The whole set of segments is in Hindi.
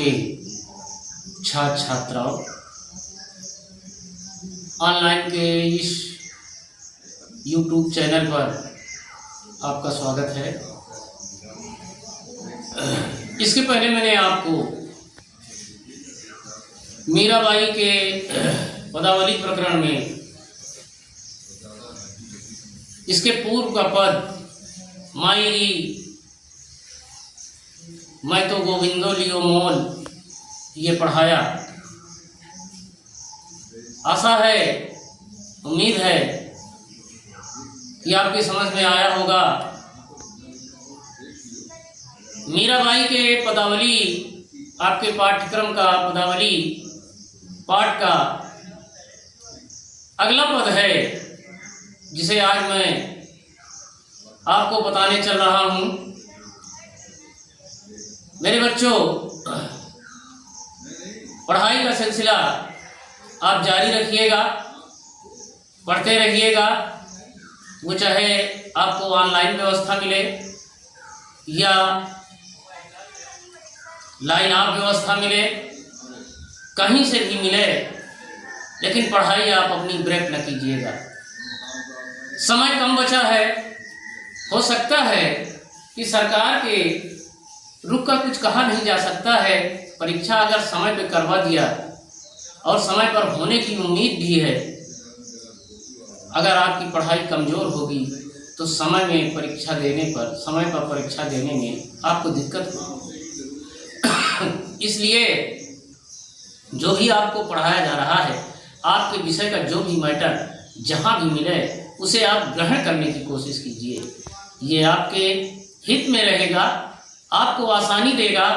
के छात्र छात्राओं, ऑनलाइन के इस YouTube चैनल पर आपका स्वागत है। इसके पहले मैंने आपको मीराबाई के पदावली प्रकरण में इसके पूर्व का पद मायरी मैं तो गोविंदो लियो मोल ये पढ़ाया। आशा है, उम्मीद है कि आपकी समझ में आया होगा। मीराबाई के पदावली आपके पाठ्यक्रम का पदावली पाठ का अगला पद है, जिसे आज मैं आपको बताने चल रहा हूँ। मेरे बच्चों, पढ़ाई का सिलसिला आप जारी रखिएगा, पढ़ते रहिएगा। वो चाहे आपको ऑनलाइन व्यवस्था मिले या लाइन ऑफ व्यवस्था मिले, कहीं से भी मिले, लेकिन पढ़ाई आप अपनी ब्रेक न कीजिएगा। समय कम बचा है, हो सकता है कि सरकार के रुख का कुछ कहा नहीं जा सकता है। परीक्षा अगर समय पे करवा दिया और समय पर होने की उम्मीद भी है, अगर आपकी पढ़ाई कमज़ोर होगी तो समय में परीक्षा देने पर, समय पर परीक्षा देने में आपको दिक्कत होगी। इसलिए जो भी आपको पढ़ाया जा रहा है, आपके विषय का जो भी मैटर जहाँ भी मिले उसे आप ग्रहण करने की कोशिश कीजिए। ये आपके हित में रहेगा, आपको आसानी देगा।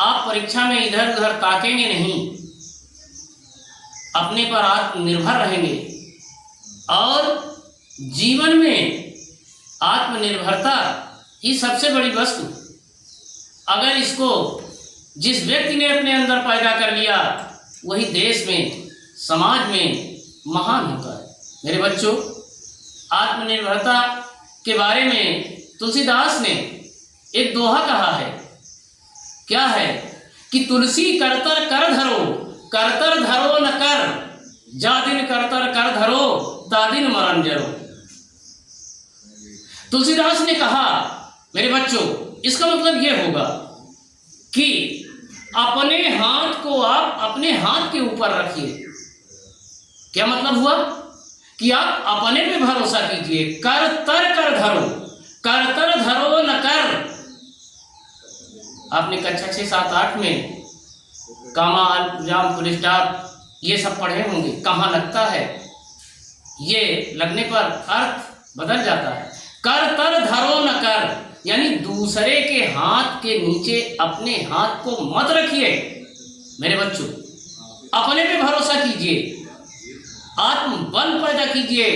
आप परीक्षा में इधर उधर ताकेंगे नहीं, अपने पर आत्मनिर्भर रहेंगे। और जीवन में आत्मनिर्भरता ही सबसे बड़ी वस्तु, अगर इसको जिस व्यक्ति ने अपने अंदर पैदा कर लिया, वही देश में, समाज में महान होता है। मेरे बच्चों, आत्मनिर्भरता के बारे में तुलसीदास ने एक दोहा कहा है। क्या है कि तुलसी करतर कर धरो, करतर धरो न कर, जा दिन करतर कर धरो, ता दिन मरण जरो। तुलसीदास ने कहा, मेरे बच्चों, इसका मतलब यह होगा कि अपने हाथ को आप अपने हाथ के ऊपर रखिए। क्या मतलब हुआ कि आप अपने पे भरोसा कीजिए। करतर कर धरो, करतर धरो न कर। आपने कक्षा 6, 7, 8 में कामा, अल्पविराम, फुल स्टॉप ये सब पढ़े होंगे। कहाँ लगता है, ये लगने पर अर्थ बदल जाता है। करतर धरो न कर, यानी दूसरे के हाथ के नीचे अपने हाथ को मत रखिए। मेरे बच्चों, अपने पे भरोसा कीजिए, आत्मबल पैदा कीजिए,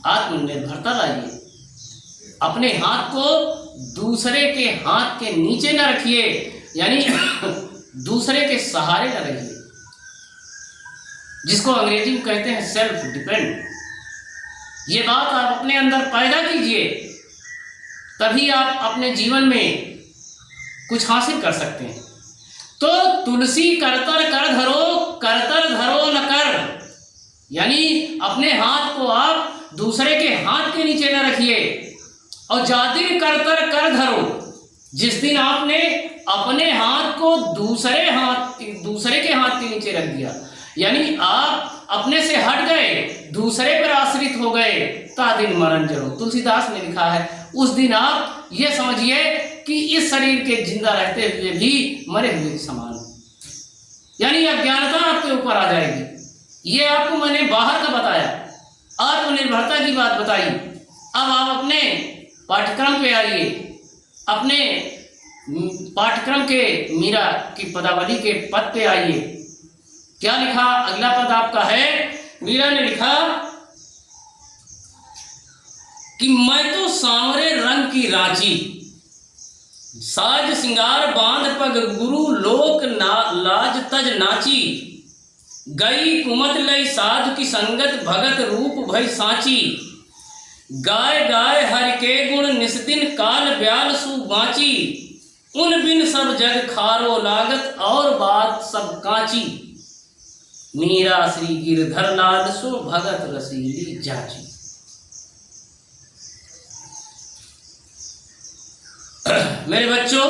आत्मनिर्भरता लाइए। अपने हाथ को दूसरे के हाथ के नीचे न रखिए, यानी दूसरे के सहारे न रहिए, जिसको अंग्रेजी में कहते हैं सेल्फ डिपेंड। ये बात आप अपने अंदर पैदा कीजिए, तभी आप अपने जीवन में कुछ हासिल कर सकते हैं। तो तुलसी करतर कर धरो, करतर धरो न कर, यानी अपने हाथ को आप दूसरे के हाथ के नीचे न रखिए। और जादिन करतर कर धरो, जिस दिन आपने अपने हाथ को दूसरे के हाथ के नीचे रख दिया, यानी आप अपने से हट गए, दूसरे पर आश्रित हो गए, ता दिन मरण जरो। तुलसीदास ने लिखा है, उस दिन आप ये समझिए कि इस शरीर के जिंदा रहते हुए भी मरे हुए समान, यानी अज्ञानता आपके ऊपर आ जाएगी। ये आपको मैंने बाहर का बताया, आत्मनिर्भरता की बात बताई। अब आप अपने पाठ्यक्रम पे आइए, अपने पाठ्यक्रम के मीरा की पदावली के पद पे आइए। क्या लिखा? अगला पद आपका है, मीरा ने लिखा कि मैं तो सांवरे रंग की रांची, साज सिंगार बांध पग गुरु लोक लाज तज नाची, गई कुमत लई साधु की संगत भगत रूप भई सांची, गाय गाय हर के गुण निस्दिन काल ब्याल सु बाँची, उन बिन सब जग खारो लागत, और बात सब कांची, मीरा श्री गिरधर लाल सो भगत रसीली जाची। मेरे बच्चों,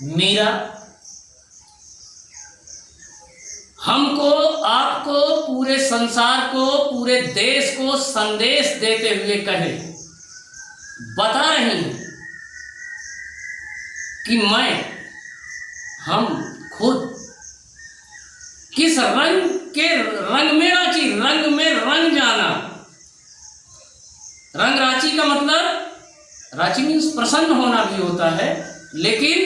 मीरा हमको, आपको, पूरे संसार को, पूरे देश को संदेश देते हुए कहे, बता रही हूं कि हम खुद किस रंग में राची, रंग में रंग जाना। रंग राची का मतलब, राची मीन्स प्रसन्न होना भी होता है, लेकिन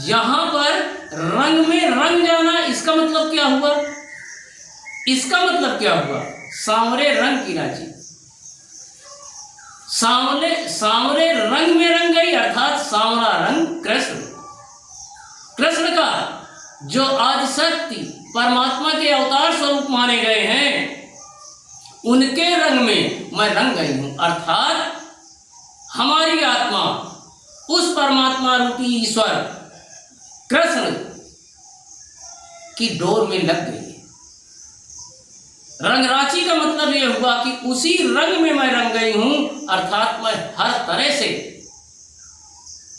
यहां पर रंग में रंग जाना, इसका मतलब क्या हुआ? इसका मतलब क्या हुआ? सांवरे रंग की राची, सांवरे रंग में रंग गई, अर्थात सांवरा रंग कृष्ण का जो आदिशक्ति परमात्मा के अवतार स्वरूप माने गए हैं, उनके रंग में मैं रंग गई हूं। अर्थात हमारी आत्मा उस परमात्मा रूपी ईश्वर कृष्ण की डोर में लग गई है। रंगराची का मतलब यह हुआ कि उसी रंग में मैं रंग गई हूं, अर्थात मैं हर तरह से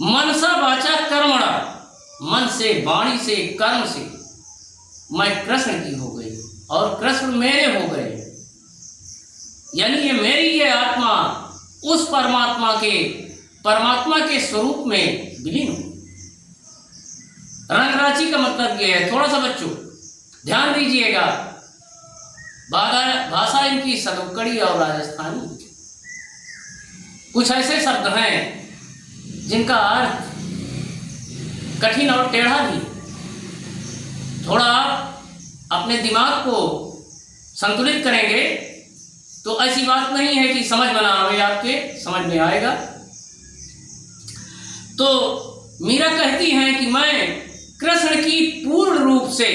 मनसा वाचा कर्मणा, मन से, वाणी से, कर्म से मैं कृष्ण की हो गई और कृष्ण मेरे हो गए। यानी ये मेरी ये आत्मा उस परमात्मा के स्वरूप में विलीन हो। रंगराची का मतलब यह है, थोड़ा सा बच्चों ध्यान दीजिएगा, भाषा इनकी सदुक्कड़ी और राजस्थानी, कुछ ऐसे शब्द हैं जिनका अर्थ कठिन और टेढ़ा भी। थोड़ा आप अपने दिमाग को संतुलित करेंगे तो ऐसी बात नहीं है कि समझ में ना आए, आपके समझ में आएगा। तो मीरा कहती हैं कि मैं कृष्ण की पूर्ण रूप से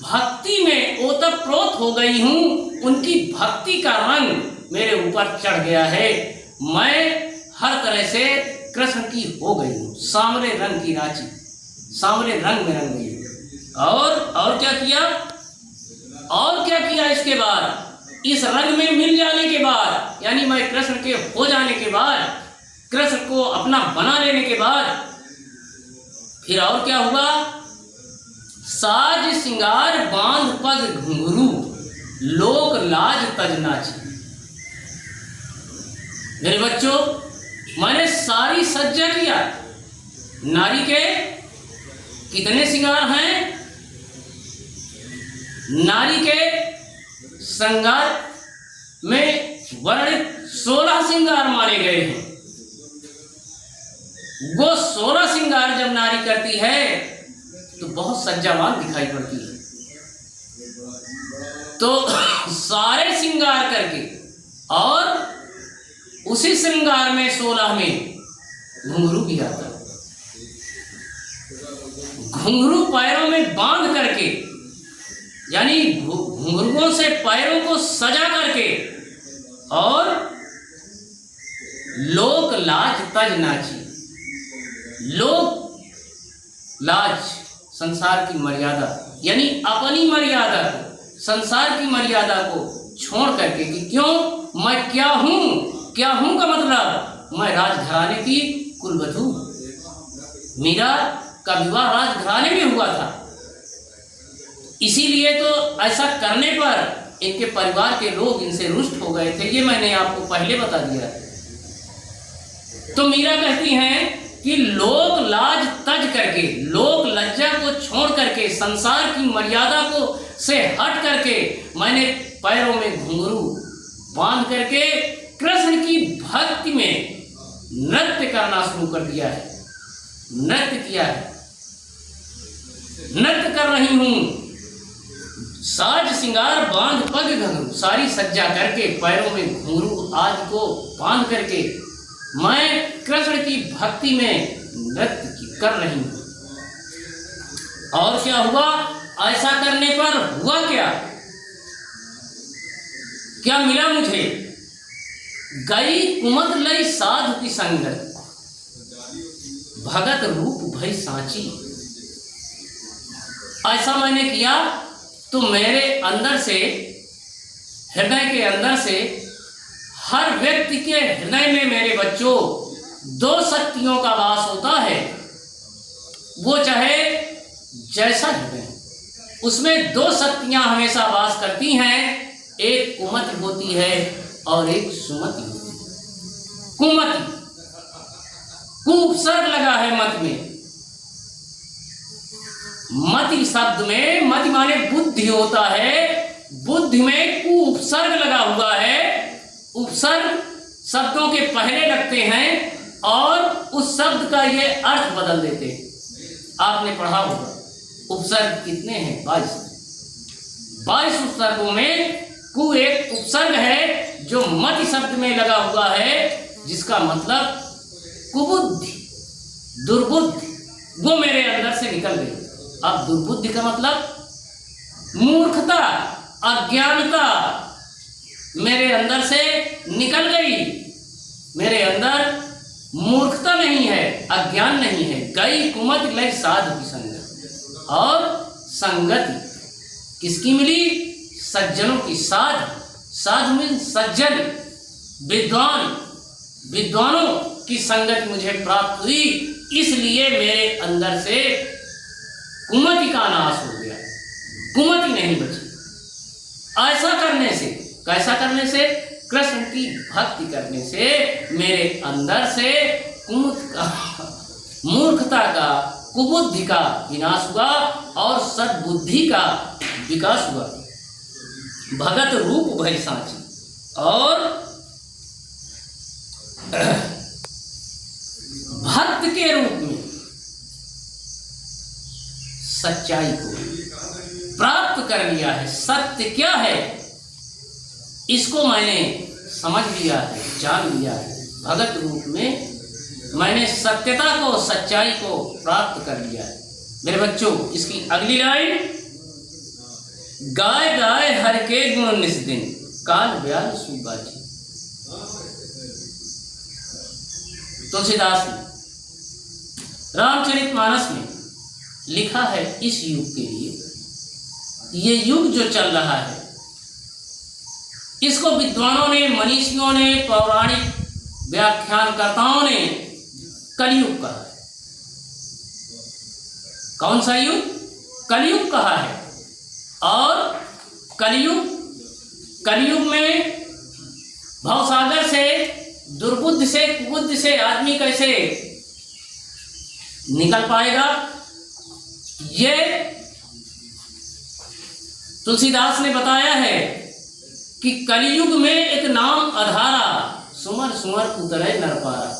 भक्ति में ओतप्रोत हो गई हूं, उनकी भक्ति का रंग मेरे ऊपर चढ़ गया है, मैं हर तरह से कृष्ण की हो गई हूं, सांवरे रंग की राची, सांवरे रंग में रंग गई। और क्या किया? और क्या किया इसके बाद? इस रंग में मिल जाने के बाद, यानी मैं कृष्ण के हो जाने के बाद, कृष्ण को अपना बना लेने के बाद फिर और क्या हुआ? साज सिंगार बांध पग घुंघरू, लोक लाज तज नाची। मेरे बच्चों, मैंने सारी सज्जा किया। नारी के कितने श्रृंगार हैं? नारी के श्रृंगार में वर्णित 16 श्रृंगार माने गए हैं। वो 16 श्रृंगार जब नारी करती है तो बहुत सज्जावान दिखाई पड़ती है। तो सारे श्रृंगार करके और उसी श्रृंगार में 16 में घुंघरू भी आता है। घुंघरू पैरों में बांध करके, यानी घुंघरुओं से पैरों को सजा करके, और लोक लाज तज नाची। लोक लाज संसार की मर्यादा, यानी अपनी मर्यादा को, संसार की मर्यादा को छोड़ करके कि क्यों, मैं क्या हूं का मतलब मैं राजघराने की कुलवधू। मीरा का विवाह राजघराने में हुआ था, इसीलिए तो ऐसा करने पर इनके परिवार के लोग इनसे रुष्ट हो गए थे, ये मैंने आपको पहले बता दिया। तो मीरा कहती हैं कि लोक लाज तज करके, लोक लज्जा को छोड़ करके, संसार की मर्यादा को से हट करके मैंने पैरों में घुंघरू बांध करके कृष्ण की भक्ति में नृत्य करना शुरू कर दिया है, नृत्य किया है, नृत्य कर रही हूं। साज सिंगार बांध पग घुंघरू, सारी सज्जा करके पैरों में घुंघरू आदि को बांध करके मैं कृष्ण की भक्ति में नृत्य कर रही हूं। और क्या हुआ? ऐसा करने पर हुआ क्या मिला मुझे? गई कुमद लई साधु की संगत, भगत रूप भई सांची। ऐसा मैंने किया तो मेरे अंदर से, हृदय के अंदर से, हर व्यक्ति के हृदय में मेरे बच्चों दो शक्तियों का वास होता है। वो चाहे जैसा हृदय, उसमें दो शक्तियां हमेशा वास करती हैं। एक कुमति होती है और एक सुमति होती है। कुमति, कु उपसर्ग लगा है मत में। मति शब्द में, मति माने बुद्धि होता है, बुद्धि में कु उपसर्ग लगा हुआ है। उपसर्ग शब्दों के पहले लगते हैं और उस शब्द का ये अर्थ बदल देते हैं। आपने पढ़ा होगा उपसर्ग कितने हैं? 22 उपसर्गों में कु एक उपसर्ग है जो मति शब्द में लगा हुआ है, जिसका मतलब कुबुद्धि, दुर्बुद्धि, वो मेरे अंदर से निकल गई। अब दुर्बुद्धि का मतलब मूर्खता, अज्ञानता मेरे अंदर से निकल गई। मेरे अंदर मूर्खता नहीं है, अज्ञान नहीं है। गई कुमति लय साधु की संगत। और संगति किसकी मिली? सज्जनों की। साधु मीन सज्जन, विद्वान, विद्वानों की संगत मुझे प्राप्त हुई। इसलिए मेरे अंदर से कुमति का नाश हो गया, कुमति नहीं बची। ऐसा करने से, कैसा करने से? कृष्ण की भक्ति करने से मेरे अंदर से कुमति का, मूर्खता का, कुबुद्धि का विनाश हुआ और सद्बुद्धि का विकास हुआ। भगत रूप भय सांची। और भक्त के रूप में सच्चाई को प्राप्त कर लिया है। सत्य क्या है इसको मैंने समझ लिया है, जान लिया है। भगत रूप में मैंने सत्यता को, सच्चाई को प्राप्त कर लिया है। मेरे बच्चों, इसकी अगली लाइन, गाय गाय हर के गुण निस दिन, काल ब्याल सुबाजी। तुलसीदास ने रामचरितमानस में लिखा है इस युग के लिए। ये युग जो चल रहा है, इसको विद्वानों ने, मनीषियों ने, पौराणिक व्याख्यानकर्ताओं ने कलयुग कहा है। कौन सा युग? कलयुग कहा है। और कलयुग में भवसागर से, दुर्बुद्धि से, कुबुद्धि से आदमी कैसे निकल पाएगा? ये तुलसीदास ने बताया है कि कलयुग में एक नाम अधारा, सुमर सुमर उतरे नरपारा।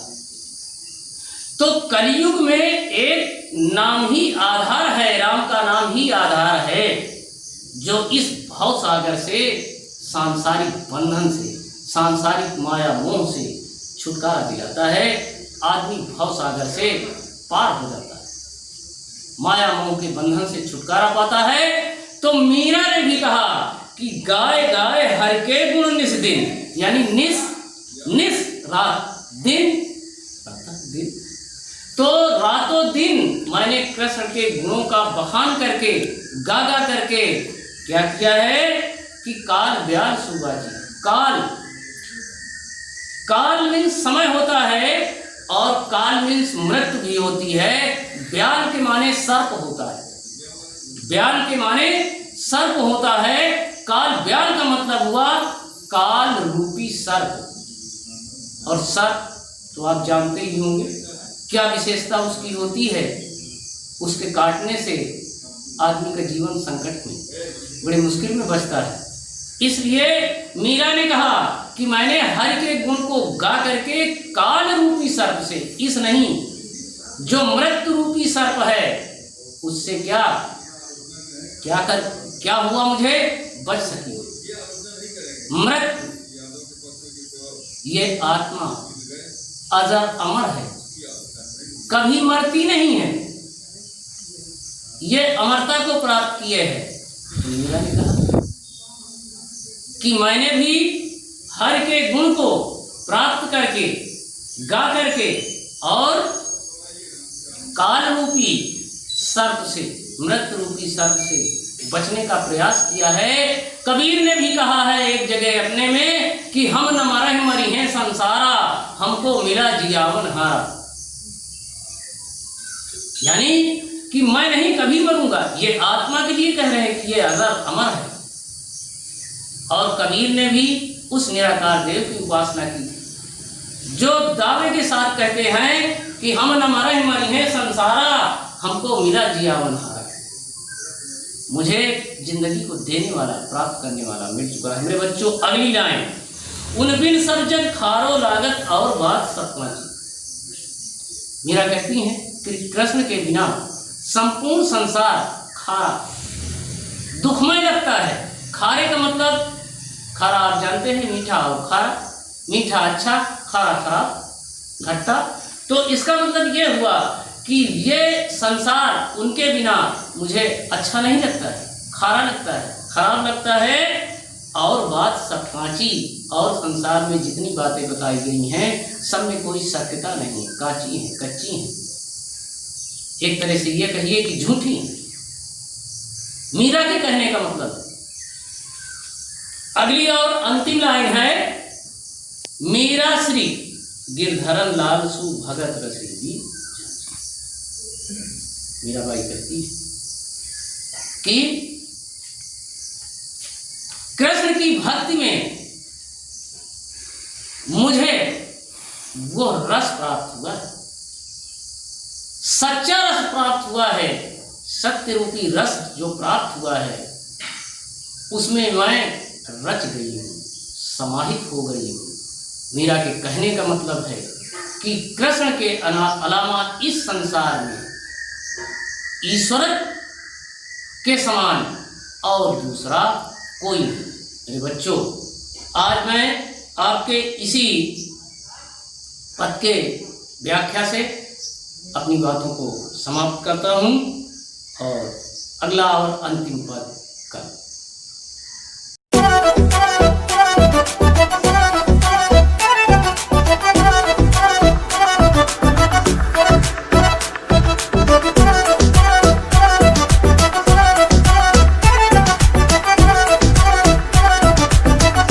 तो कलयुग में एक नाम ही आधार है, राम का नाम ही आधार है, जो इस भव सागर से, सांसारिक बंधन से, सांसारिक माया मोह से छुटकारा दिलाता है। आदमी भव सागर से पार हो जाता है, माया मोह के बंधन से छुटकारा पाता है। तो मीरा ने भी कहा कि गाय गाय हर के गुण निस दिन, यानी निस रात, दिन तो रातों दिन मैंने कृष्ण के गुणों का बखान करके, गागा करके क्या किया है कि काल ब्याल सुबाजी। काल मीन्स समय होता है और काल मीन्स मृत्यु भी होती है। ब्याल के माने सर्प होता है, ब्याल के माने सर्प होता है। काल ब्याल का मतलब हुआ काल रूपी सर्प। और सर्प तो आप जानते ही होंगे क्या विशेषता उसकी होती है। उसके काटने से आदमी का जीवन संकट में, बड़े मुश्किल में बचता है। इसलिए मीरा ने कहा कि मैंने हरि के गुण को गा करके काल रूपी सर्प से, इस नहीं, जो मृत्यु रूपी सर्प है उससे क्या हुआ, मुझे बच सकी। मृत्यु, ये आत्मा अजर अमर है, कभी मरती नहीं है। ये अमरता को प्राप्त किए है। तो मीरा ने कहा कि मैंने भी हर के गुण को प्राप्त करके, गा करके और काल रूपी सर्प से, मृत्यु रूपी सर्प से बचने का प्रयास किया है। कबीर ने भी कहा है एक जगह अपने में कि हम न मरह मरी हैं संसारा, हमको मिला जियावन हारा। यानी कि मैं नहीं कभी मरूंगा, ये आत्मा के लिए कह रहे हैं कि ये अजर अमर है। और कबीर ने भी उस निराकार देव की उपासना की थी जो दावे के साथ कहते हैं कि हम न मरह मरी हैं संसारा, हमको मिला जियावन हारा। मुझे जिंदगी को देने वाला, प्राप्त करने वाला मिल चुका है। मेरे बच्चों, अगली लाइन, उन बिन सब जग खारो लागत और बात सतमाची। मीरा कहती हैं कि कृष्ण के बिना संपूर्ण संसार खारा, दुखमय लगता है। खारे का मतलब, खारा आप जानते हैं, मीठा और खारा, मीठा अच्छा, खारा खराब, खट्टा। तो इसका मतलब ये हुआ कि ये संसार उनके बिना मुझे अच्छा नहीं लगता है, खारा लगता है, खराब लगता है। और बात सब कांची, और संसार में जितनी बातें बताई गई हैं सब में कोई सत्यता नहीं है, कांची है, कच्ची है, एक तरह से ये कहिए कि झूठी है। मीरा के कहने का मतलब। अगली और अंतिम लाइन है, मीरा श्री गिरधरन लाल सु भगत रसी। मीराबाई कहती है कि कृष्ण की भक्ति में मुझे वो रस प्राप्त हुआ है, सच्चा रस प्राप्त हुआ है, सत्य रूपी रस जो प्राप्त हुआ है उसमें मैं रच गई हूँ, समाहित हो गई हूँ। मीरा के कहने का मतलब है कि कृष्ण के अलावा इस संसार में ईश्वर के समान और दूसरा कोई नहीं। मेरे बच्चों, आज मैं आपके इसी पद के व्याख्या से अपनी बातों को समाप्त करता हूँ और अगला और अंतिम पद